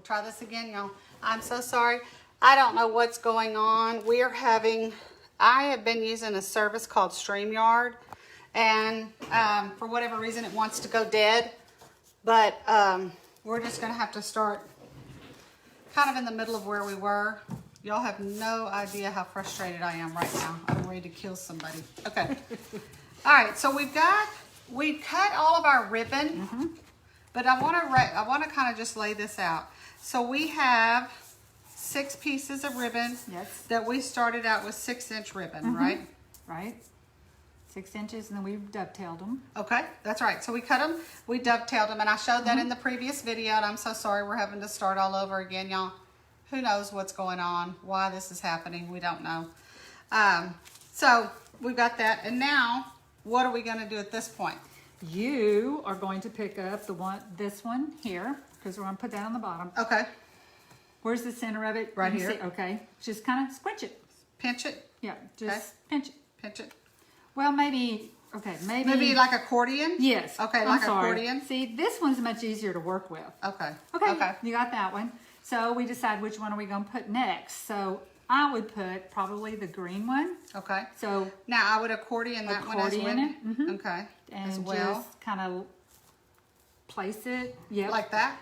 try this again, y'all. I'm so sorry. I don't know what's going on. I have been using a service called StreamYard, and for whatever reason it wants to go dead. But we're just gonna have to start kind of in the middle of where we were. Y'all have no idea how frustrated I am right now. I'm ready to kill somebody. Okay. All right, so we cut all of our ribbon, but I want to kind of just lay this out. So we have 6 pieces of ribbon. Yes. That we started out with 6-inch ribbon, right? Right. 6 inches, and then we dovetailed them. Okay, that's right. So we cut them, we dovetailed them, and I showed that in the previous video, and I'm so sorry we're having to start all over again, y'all. Who knows what's going on, why this is happening, we don't know. So we've got that, and now, what are we gonna do at this point? You are going to pick up this one here, because we're gonna put that on the bottom. Okay. Where's the center of it? Right You here. see- okay, just kind of squinch it. Pinch it, Yeah, just pinch it. pinch it. Well, maybe Maybe like accordion? Yes. Okay, I'm like sorry. accordion? See, this one's much easier to work with. Okay. Okay, you got that one. So we decide which one are we going to put next. So I would put probably the green one. Okay. So Now I would accordion that one as well. accordion it. Okay. And as well. just kind of place it. Yep. Like that?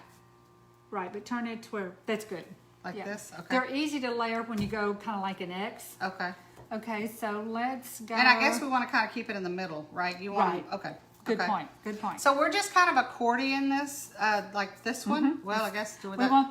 Right, but turn it to where, that's good. Like Yeah. this? Okay. They're easy to layer when you go kind of like an X. Okay. Okay, so let's go. And I guess we want to kind of keep it in the middle, right? You want Right. Okay. Good okay. point, good point. So we're just kind of accordion this, like this one. Well, I guess do We that. want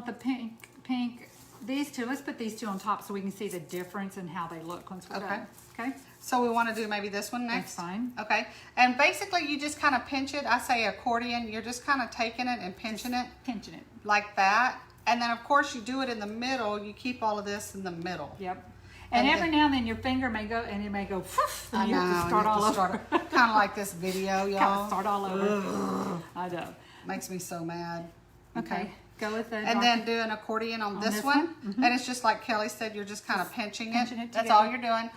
the pink, these two, let's put these two on top so we can see the difference in how they look once we're Okay. done. Okay, So we want to do maybe this one next. that's fine. Okay. And basically, you just kind of pinch it. I say accordion. You're just kind of taking it and pinching it Pinching it. like that. And then, of course, you do it in the middle. You keep all of this in the middle. Yep. And every now and then your finger may go, and it may go, poof, and you have to start all over. Kind of like this video, Kind y'all. of start all over. I know. Makes me so mad. Okay, go with the And then do an accordion on this one. And it's just like Kelly said, you're just kind of pinching it. That's all you're doing.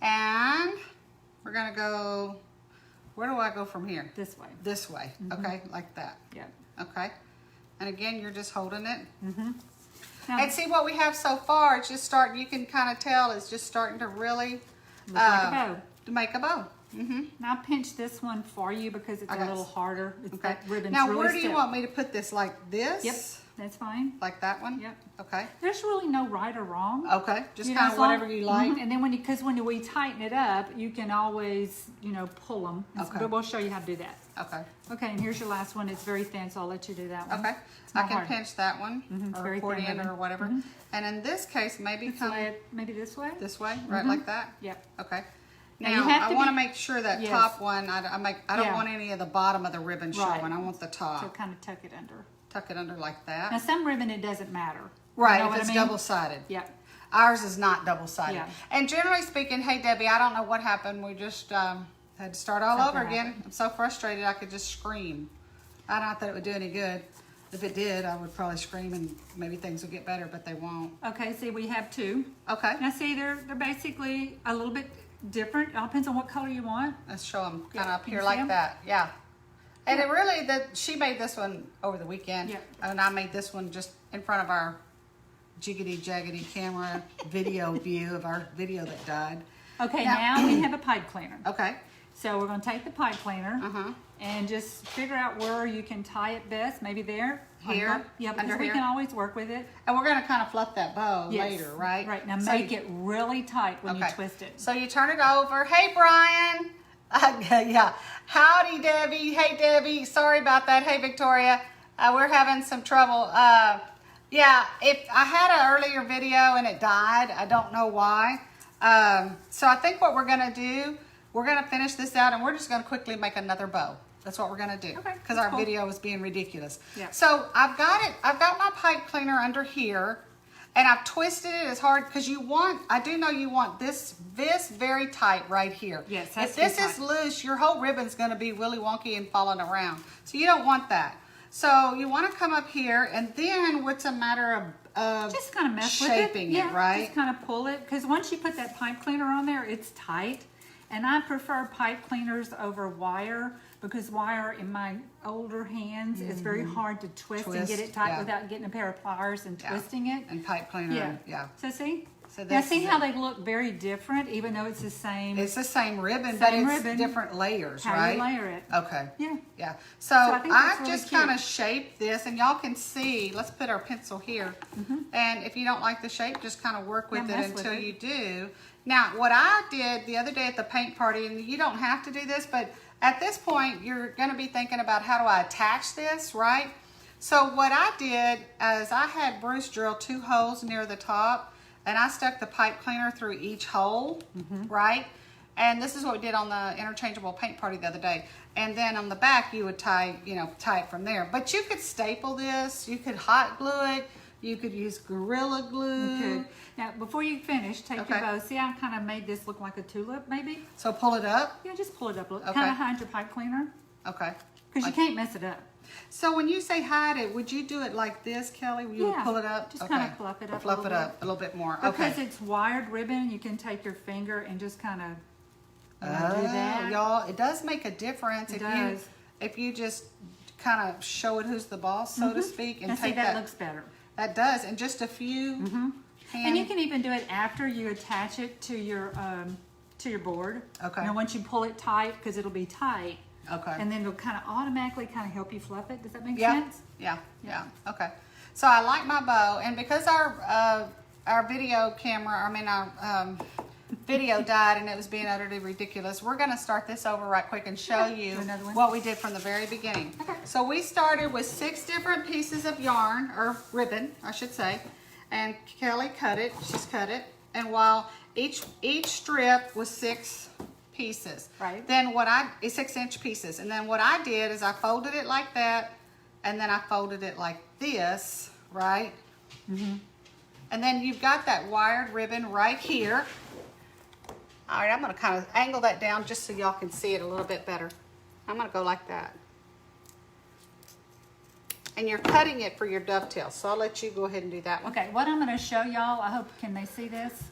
And we're going to go, where do I go from here? this way. This way. Okay, like that. Yep. Okay. And again, you're just holding it. Now, And see what we have so far, it's just starting, you can kind of tell it's just starting to really look like a bow. to make a bow. Now pinch this one for you because it's a Okay. little harder. It's Okay. that ribbon's Now, really where do you stiff. want me to put this? Like this? Yep, that's fine. Like that one? Yep. Okay. There's really no right or wrong. Okay. Just You know, kind as of long- whatever you like. And then because when we tighten it up, you can always, pull them. Okay. But we'll show you how to do that. Okay. Okay, and here's your last one. It's very thin, so I'll let you do that one. Okay. It's I not can hard. pinch that one it's or very thin accordion ribbon. or whatever. And in this case, maybe Let's come lay it maybe this way. this way, right like that? Yep. Okay. Now, Now, you have I to want to be- make sure that Yes. top one, I don't Yeah. want any of the bottom of the ribbon Right. showing. I want the top. So kind of tuck it under. Tuck it under like Now that. some ribbon, it doesn't matter. Right, You know if what it's I mean? double-sided. Yep. Ours is not double-sided. Yeah. And generally speaking, hey Debbie, I don't know what happened. We just had to start all Something over again. happened. I'm so frustrated I could just scream. I don't thought it would do any good. If it did, I would probably scream and maybe things would get better, but they won't. Okay, see, we have two. Okay, Now see, they're basically a little bit different. It all depends on what color you want. let's show them kind Yeah, of up can here you see like 'em? that. Yeah. And it really, she made this one over the weekend. Yeah. And I made this one just in front of our jiggity jaggedy camera video view of our video that died. Okay, Now- now we have a pipe cleaner. Okay. So we're going to take the pipe cleaner Uh-huh. and just figure out where you can tie it best. Maybe there. Here? Yeah, because Under we here? can always work with it. And we're going to kind of fluff that bow Yes. later, right? Right. Now So make you- it really tight when you Okay. twist it. So you turn it over. Hey, Brian. Yeah. Howdy, Debbie. Hey, Debbie. Sorry about that. Hey, Victoria. We're having some trouble. Yeah, if I had an earlier video and it died, I don't know why. So I think what we're going to do, we're going to finish this out and we're just going to quickly make another bow. That's what we're going to do. Okay, Because that's our cool. video is being ridiculous. Yeah. So I've got my pipe cleaner under here. And I've twisted it as hard because I do know you want this very tight right here. Yes, if this is loose, your whole ribbon's going to be really wonky and falling around. So you don't want that. So you want to come up here, and then what's a matter of Just kind of mess with it. shaping it, right? Just kind of pull it. Because once you put that pipe cleaner on there, it's tight. And I prefer pipe cleaners over wire because wire in my older hands, it's very hard to twist and get it tight yeah. without getting a pair of pliers and Yeah. twisting it. And pipe cleaner. Yeah. Yeah. So see? So Now this see is how it. they look very different, even though it's the same. It's the same ribbon, but Same it's ribbon. different layers, How right? you layer it. Okay. Yeah. Yeah. So I think that's I really just cute. kind of shaped this, and y'all can see. Let's put our pencil here. And if you don't like the shape, just kind of work with Yeah, it mess with until it. you do. Now, what I did the other day at the paint party, and you don't have to do this, but at this point, you're going to be thinking about how do I attach this, right? So what I did is I had Bruce drill 2 holes near the top, and I stuck the pipe cleaner through each hole, right? And this is what we did on the interchangeable paint party the other day. And then on the back, you would tie it from there. But you could staple this, you could hot glue it, you could use Gorilla Glue. Good. Now, before you finish, take Okay. your bow. See, I kind of made this look like a tulip, maybe? So pull it up. Yeah, just pull it up a little. Okay. Kind of hide your pipe cleaner, Okay. because you can't mess it up. So when you say hide it, would you do it like this, Kelly? You would Yeah, pull it up? just kinda fluff it up a Fluff little it bit. up a little bit more. Because Okay. it's wired ribbon, you can take your finger and just kind of do Oh, that. y'all, it does make a difference It if does. you just kind of show it who's the boss, so to speak, and And see, take that that. looks better. That does, and just a few. And you can even do it after you attach it to your board. Okay. Now, once you pull it tight, because it'll be tight, Okay. and then it'll kind of automatically kind of help you fluff it. Does that make Yeah, sense? yeah. Okay. So I like my bow, and because our video camera, our video died and it was being utterly ridiculous, we're going to start this over right quick and show you another one. what we did from the very beginning. Okay. So we started with 6 different pieces of yarn, or ribbon, I should say, and Kelly cut it. She's cut it, and while each strip was 6 pieces. Right. Then it's 6-inch pieces, and then what I did is I folded it like that, and then I folded it like this, right? And then you've got that wired ribbon right here. All right, I'm gonna kind of angle that down just so y'all can see it a little bit better. I'm gonna go like that. And you're cutting it for your dovetail, so I'll let you go ahead and do that one. Okay, what I'm going to show y'all, I hope, can they see this?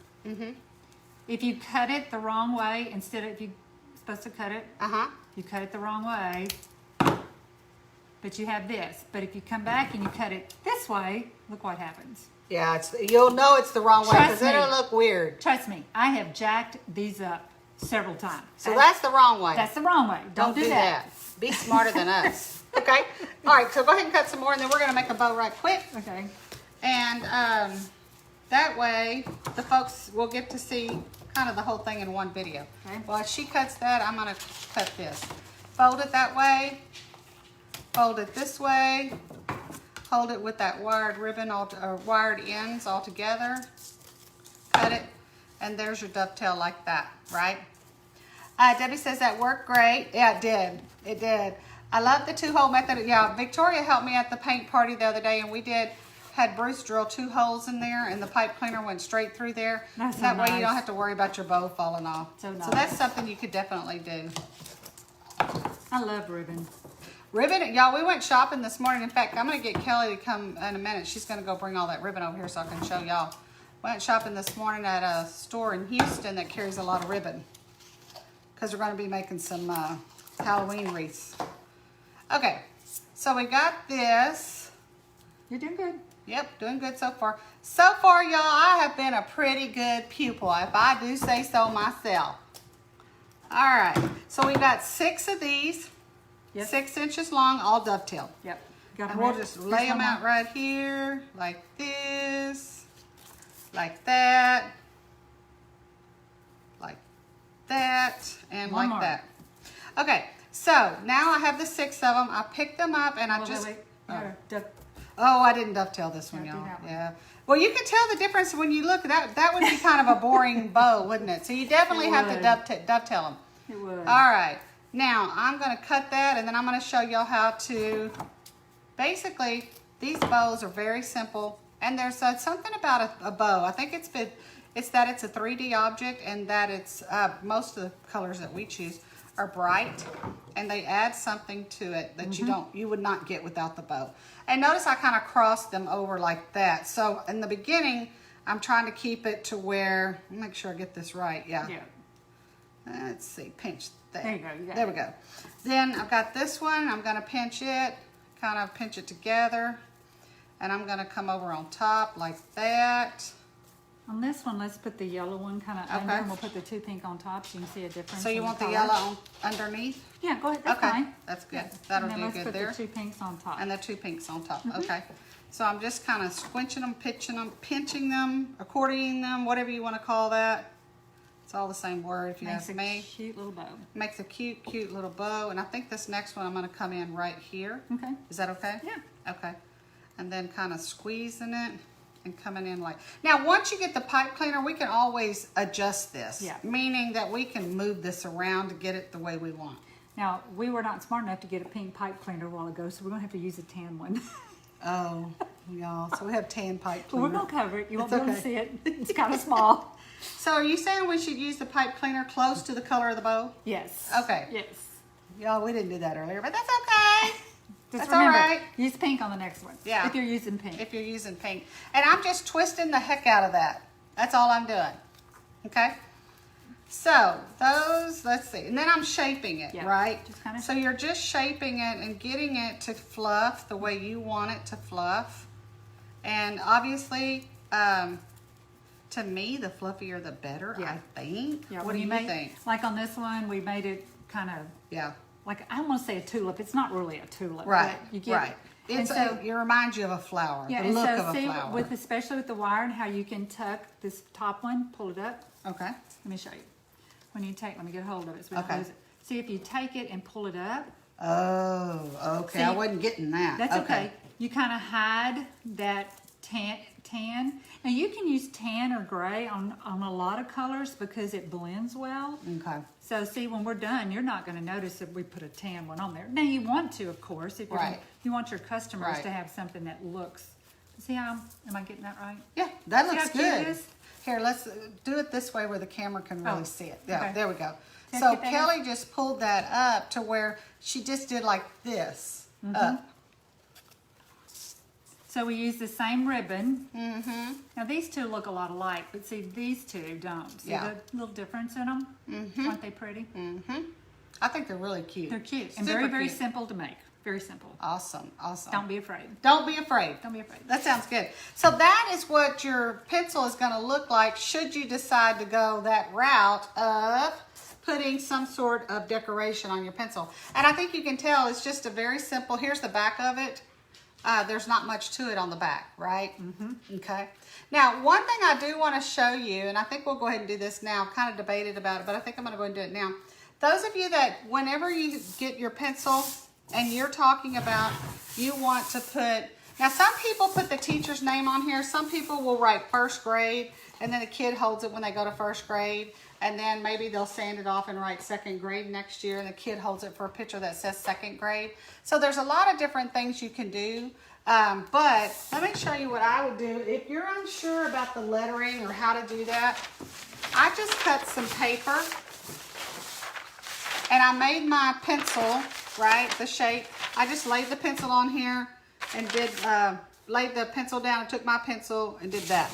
If you cut it the wrong way, instead of, if you're supposed to cut it, you cut it the wrong way, but you have this. But if you come back and you cut it this way, look what happens. Yeah, you'll know it's the wrong way because Trust me. it'll look weird. Trust me, I have jacked these up several times. So that's the wrong way. That's the wrong way. Don't do that. Be smarter than us. Okay. All right. So go ahead and cut some more, and then we're gonna make a bow right quick. Okay. And that way, the folks will get to see kind of the whole thing in one video. Okay. While she cuts that, I'm gonna cut this. Fold it that way. Fold it this way. Hold it with that wired ribbon or wired ends all together. Cut it, and there's your dovetail like that, right? Debbie says that worked great. Yeah, it did. It did. I love the 2-hole method. Yeah, Victoria helped me at the paint party the other day, and we had Bruce drill 2 holes in there, and the pipe cleaner went straight through there. That's so that way you nice. don't have to worry about your bow falling off. So nice. So that's something you could definitely do. I love ribbon. Ribbon, y'all, we went shopping this morning. In fact, I'm going to get Kelly to come in a minute. She's going to go bring all that ribbon over here so I can show y'all. Went shopping this morning at a store in Houston that carries a lot of ribbon, because we're going to be making some Halloween wreaths. Okay, so we got this. You're doing good. Yep, doing good so far. So far, y'all, I have been a pretty good pupil, if I do say so myself. All right, so we got 6 of these, Yep. 6 inches long, all dovetailed. Yep. Got And them we'll ready? just Here's lay them one out more. right here, like this, like that, and One like more. that. Okay, so now I have the 6 of them. I picked them up and I Wait, just... wait, wait. Here, Oh, I didn't dovetail this one, Yeah, do y'all. that one. Yeah. Well, you can tell the difference when you look. That would be kind of a boring bow, wouldn't it? So you definitely It have to would. dovetail them. It would. All right. Now, I'm going to cut that, and then I'm going to show y'all how to... Basically, these bows are very simple, and there's something about a bow. I think it's that it's a 3D object, and that it's most of the colors that we choose are bright, and they add something to it that you would not get without the bow. And notice I kind of crossed them over like that. So in the beginning, I'm trying to keep it to where, make sure I get this right. Yeah. let's see, pinch that. There you go, you got there it. we go. Then I've got this one, I'm gonna pinch it, kind of pinch it together, and I'm gonna come over on top like that. On this one, let's put the yellow one kind of Okay. under, and we'll put the 2 pink on top so you can see a difference. So you in want the color. yellow on, underneath? Yeah, go ahead, that's Okay, fine. that's good. Yeah. That'll And then do let's good put there. the 2 pinks on top. And the 2 pinks on top, okay. So I'm just kind of squinching them, pinching them, accordioning them, whatever you want to call that. It's all the same word if you Makes ask a me. cute little bow. Makes a cute, cute little bow. And I think this next one I'm going to come in right here. Okay. Is that okay? Yeah. Okay. And then kind of squeezing it and coming in like. Now, once you get the pipe cleaner, we can always adjust this. Yeah. Meaning that we can move this around to get it the way we want. Now, we were not smart enough to get a pink pipe cleaner a while ago, so we're going to have to use a tan one. Oh, y'all. So we have tan pipe But cleaner. we're going to cover it. You won't It's be able to okay. see it. It's kind of small. So are you saying we should use the pipe cleaner close to the color of the bow? Yes. Okay. Yes. Y'all, we didn't do that earlier, but that's okay. Just That's remember, all right. use pink on the next one. Yeah. If you're using pink. If you're using pink. And I'm just twisting the heck out of that. That's all I'm doing. Okay? So, those, let's see. And then I'm shaping it, Yeah, right? just kinda- So you're just shaping it and getting it to fluff the way you want it to fluff. And obviously, to me, the fluffier the better, Yeah. I think. Yeah, What when do you make, think? Like on this one, we made it kind of Yeah. like, I don't want to say a tulip. It's not really a tulip. Right, But you get, right. And It's so, it reminds you of a flower, yeah, the and look so of a see, flower. with especially with the wire and how you can tuck this top one, pull it up. Okay. Let me show you. When you take, let me get hold of it so we don't Okay. lose it. See, if you take it and pull it up, Oh, okay. I See, wasn't getting that. that's okay. You kind of hide that tan. And you can use tan or gray on a lot of colors because it blends well. Okay. So see, when we're done, you're not going to notice if we put a tan one on there. Now you want to, of course, if you're Right. you want your customers Right. to have something that looks. See how am I getting that right? Yeah, that See looks how cute it good. is? Here, let's do it this way where the camera can really Oh, see it. Yeah, okay. there we go. Can I So get that Kelly just pulled that up to where she just did like this up. So we use the same ribbon. Mm-hmm. Now these two look a lot alike, but see these two don't. See Yeah. the little difference in them? Aren't they pretty? Mm-hmm. I think they're really cute. They're cute and Super very, very cute. simple to make. Very simple. Awesome, awesome. Don't be afraid. Don't be afraid. Don't be afraid. That sounds good. So that is what your pencil is going to look like should you decide to go that route of putting some sort of decoration on your pencil. And I think you can tell it's just a very simple, here's the back of it. There's not much to it on the back, right? Okay. Now, one thing I do want to show you, and I think we'll go ahead and do this now, kind of debated about it, but I think I'm going to go ahead and do it now. Those of you that whenever you get your pencil and you're talking about you want to put, now some people put the teacher's name on here, some people will write first grade, and then the kid holds it when they go to first grade, and then maybe they'll sand it off and write second grade next year, and the kid holds it for a picture that says second grade. So there's a lot of different things you can do, but let me show you what I would do. If you're unsure about the lettering or how to do that, I just cut some paper, and I made my pencil, right, the shape. I just laid the pencil on here and did, laid the pencil down and took my pencil and did that.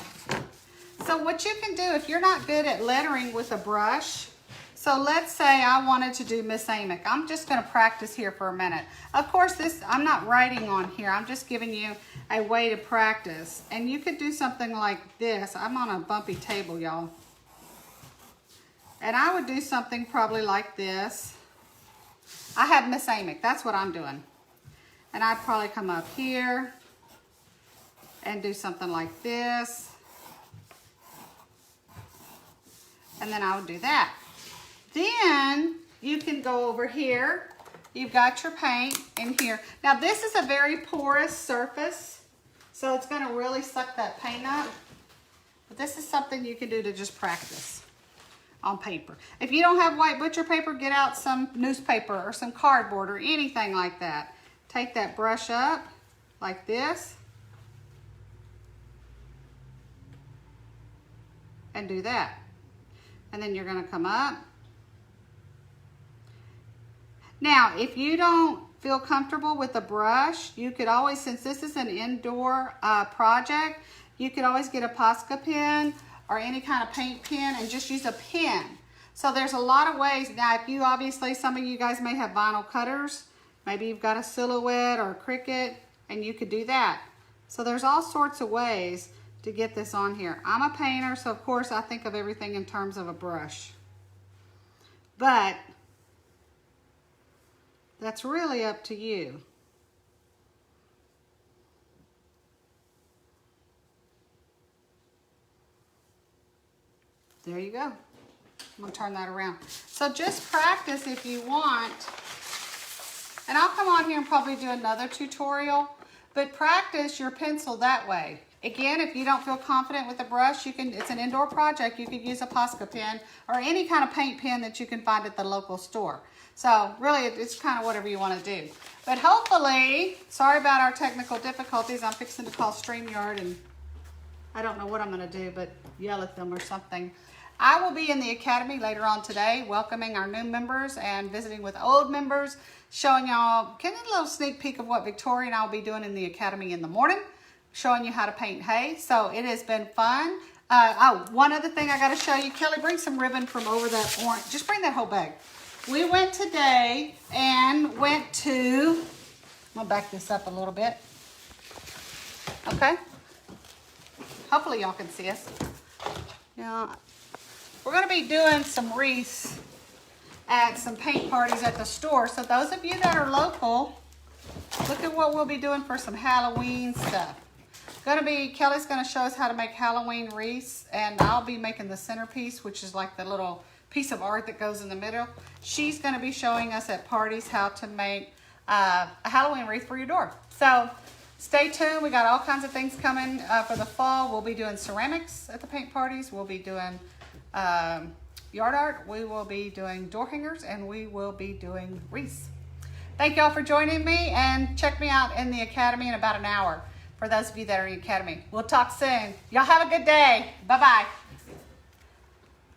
So what you can do if you're not good at lettering with a brush, so let's say I wanted to do Miss Amick. I'm just going to practice here for a minute. Of course, this I'm not writing on here. I'm just giving you a way to practice. And you could do something like this. I'm on a bumpy table, y'all. And I would do something probably like this. I have Miss Amick. That's what I'm doing. And I'd probably come up here and do something like this. And then I would do that. Then you can go over here. You've got your paint in here. Now this is a very porous surface, so it's going to really suck that paint up. But this is something you can do to just practice on paper. If you don't have white butcher paper, get out some newspaper or some cardboard or anything like that. Take that brush up like this and do that. And then you're going to come up. Now, if you don't feel comfortable with a brush, you could always, since this is an indoor project, you could always get a Posca pen or any kind of paint pen and just use a pen. So there's a lot of ways. Now, if you obviously, some of you guys may have vinyl cutters. Maybe you've got a Silhouette or a Cricut, and you could do that. So there's all sorts of ways to get this on here. I'm a painter, so of course I think of everything in terms of a brush. But that's really up to you. There you go. I'm gonna turn that around. So just practice if you want. And I'll come on here and probably do another tutorial, but practice your pencil that way. Again, if you don't feel confident with the brush, you can, it's an indoor project, you could use a Posca pen or any kind of paint pen that you can find at the local store. So really, it's kind of whatever you want to do. But hopefully, sorry about our technical difficulties, I'm fixing to call StreamYard and I don't know what I'm going to do, but yell at them or something. I will be in the Academy later on today, welcoming our new members and visiting with old members, showing y'all, getting a little sneak peek of what Victoria and I will be doing in the Academy in the morning, showing you how to paint hay. So it has been fun. Oh, one other thing I got to show you. Kelly, bring some ribbon from over that orange. Just bring that whole bag. We went today and went to, I'm going to back this up a little bit. Okay. Hopefully y'all can see us. Yeah. We're going to be doing some wreaths at some paint parties at the store. So those of you that are local, look at what we'll be doing for some Halloween stuff. Kelly's going to show us how to make Halloween wreaths, and I'll be making the centerpiece, which is like the little piece of art that goes in the middle. She's going to be showing us at parties how to make a Halloween wreath for your door. So stay tuned. We got all kinds of things coming for the fall. We'll be doing ceramics at the paint parties. We'll be doing yard art. We will be doing door hangers, and we will be doing wreaths. Thank y'all for joining me, and check me out in the Academy in about an hour for those of you that are in the Academy. We'll talk soon. Y'all have a good day. Bye-bye.